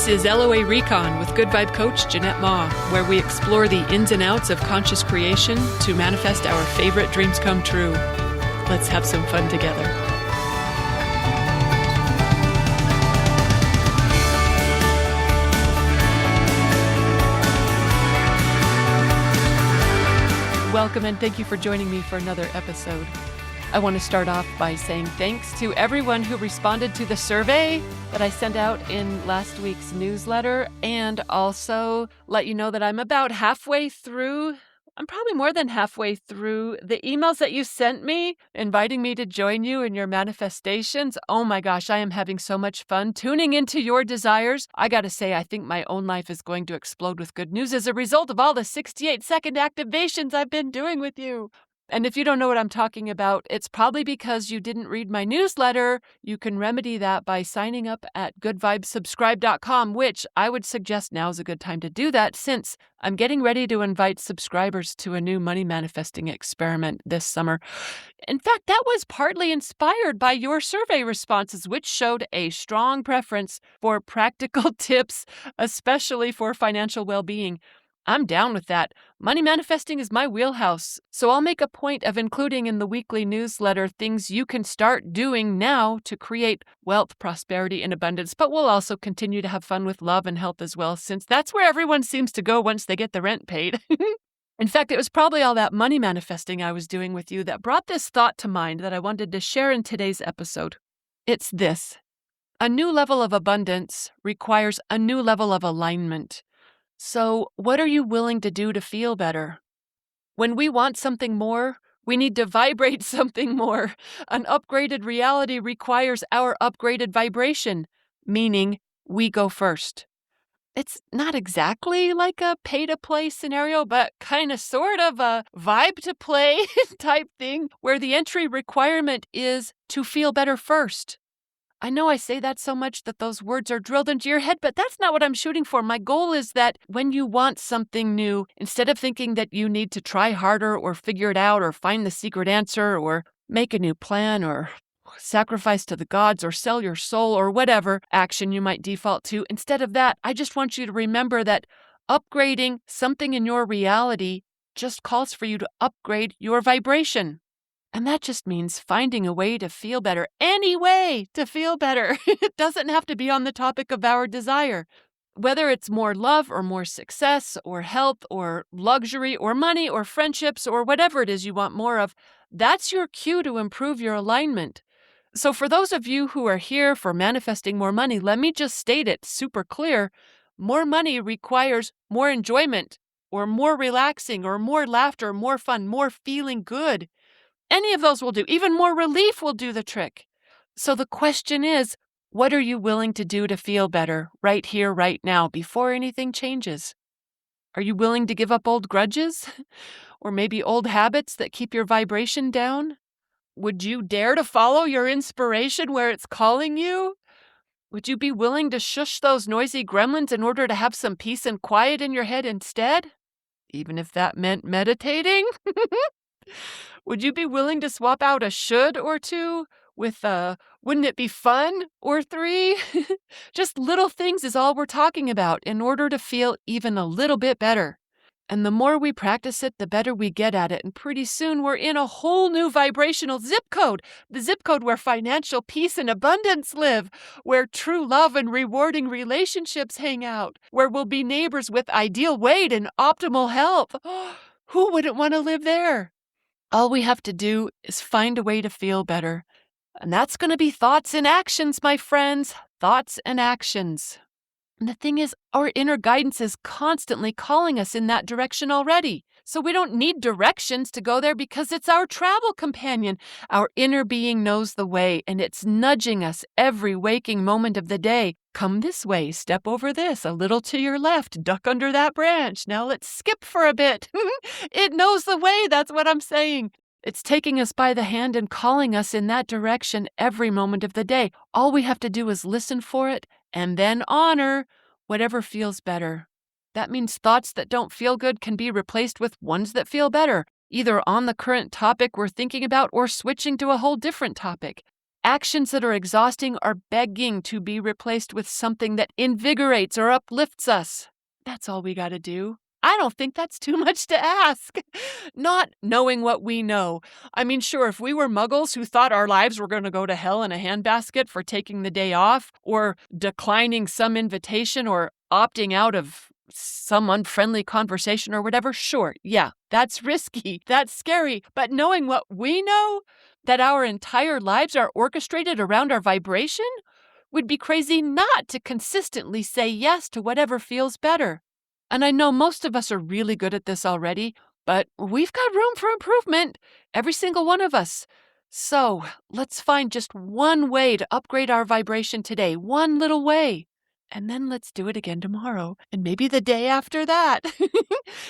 This is LOA Recon with Good Vibe Coach Jeanette Ma, where we explore the ins and outs of conscious creation to manifest our favorite dreams come true. Let's have some fun together. Welcome and thank you for joining me for another episode. I want to start off by saying thanks to everyone who responded to the survey that I sent out in last week's newsletter, and also let you know that I'm about halfway through. I'm probably more than halfway through the emails that you sent me, inviting me to join you in your manifestations. Oh my gosh, I am having so much fun tuning into your desires. I gotta say, I think my own life is going to explode with good news as a result of all the 68-second activations I've been doing with you. And if you don't know what I'm talking about, it's probably because you didn't read my newsletter. You can remedy that by signing up at goodvibesubscribe.com, which I would suggest now is a good time to do that since I'm getting ready to invite subscribers to a new money manifesting experiment this summer. In fact, that was partly inspired by your survey responses, which showed a strong preference for practical tips, especially for financial well-being. I'm down with that. Money manifesting is my wheelhouse, so I'll make a point of including in the weekly newsletter things you can start doing now to create wealth, prosperity, and abundance, but we'll also continue to have fun with love and health as well, since that's where everyone seems to go once they get the rent paid. In fact, it was probably all that money manifesting I was doing with you that brought this thought to mind that I wanted to share in today's episode. It's this: a new level of abundance requires a new level of alignment. So, what are you willing to do to feel better? When we want something more, we need to vibrate something more. An upgraded reality requires our upgraded vibration, meaning we go first. It's not exactly like a pay-to-play scenario, but kind of sort of a vibe-to-play type thing where the entry requirement is to feel better first. I know I say that so much that those words are drilled into your head, but that's not what I'm shooting for. My goal is that when you want something new, instead of thinking that you need to try harder or figure it out or find the secret answer or make a new plan or sacrifice to the gods or sell your soul or whatever action you might default to, instead of that, I just want you to remember that upgrading something in your reality just calls for you to upgrade your vibration. And that just means finding a way to feel better. Any way to feel better. It doesn't have to be on the topic of our desire. Whether it's more love or more success or health or luxury or money or friendships or whatever it is you want more of, that's your cue to improve your alignment. So for those of you who are here for manifesting more money, let me just state it super clear. More money requires more enjoyment or more relaxing or more laughter, more fun, more feeling good. Any of those will do. Even more relief will do the trick. So the question is, what are you willing to do to feel better right here, right now, before anything changes? Are you willing to give up old grudges? Or maybe old habits that keep your vibration down? Would you dare to follow your inspiration where it's calling you? Would you be willing to shush those noisy gremlins in order to have some peace and quiet in your head instead? Even if that meant meditating? Would you be willing to swap out a should or two with a wouldn't it be fun or three? Just little things is all we're talking about in order to feel even a little bit better. And the more we practice it, the better we get at it. And pretty soon we're in a whole new vibrational zip code. The zip code where financial peace and abundance live, where true love and rewarding relationships hang out, where we'll be neighbors with ideal weight and optimal health. Who wouldn't want to live there? All we have to do is find a way to feel better. And that's going to be thoughts and actions, my friends. Thoughts and actions. And the thing is, our inner guidance is constantly calling us in that direction already. So we don't need directions to go there because it's our travel companion. Our inner being knows the way, and it's nudging us every waking moment of the day. Come this way, step over this, a little to your left, duck under that branch. Now let's skip for a bit. It knows the way, that's what I'm saying. It's taking us by the hand and calling us in that direction every moment of the day. All we have to do is listen for it and then honor whatever feels better. That means thoughts that don't feel good can be replaced with ones that feel better, either on the current topic we're thinking about or switching to a whole different topic. Actions that are exhausting are begging to be replaced with something that invigorates or uplifts us. That's all we got to do. I don't think that's too much to ask. Not knowing what we know. I mean, sure, if we were muggles who thought our lives were going to go to hell in a handbasket for taking the day off, or declining some invitation, or opting out of some unfriendly conversation or whatever, sure, yeah, that's risky, that's scary. But knowing what we know, that our entire lives are orchestrated around our vibration, would be crazy not to consistently say yes to whatever feels better. And I know most of us are really good at this already, but we've got room for improvement, every single one of us. So let's find just one way to upgrade our vibration today, one little way. And then let's do it again tomorrow, and maybe the day after that.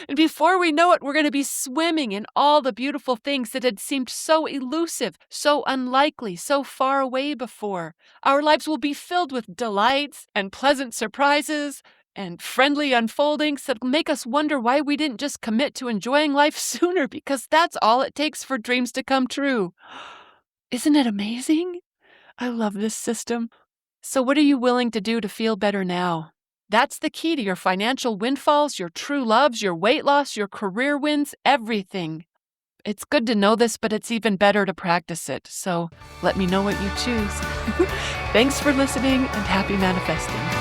And before we know it, we're going to be swimming in all the beautiful things that had seemed so elusive, so unlikely, so far away before. Our lives will be filled with delights and pleasant surprises and friendly unfoldings that make us wonder why we didn't just commit to enjoying life sooner, because that's all it takes for dreams to come true. Isn't it amazing? I love this system. So what are you willing to do to feel better now? That's the key to your financial windfalls, your true loves, your weight loss, your career wins, everything. It's good to know this, but it's even better to practice it. So let me know what you choose. Thanks for listening, and happy manifesting.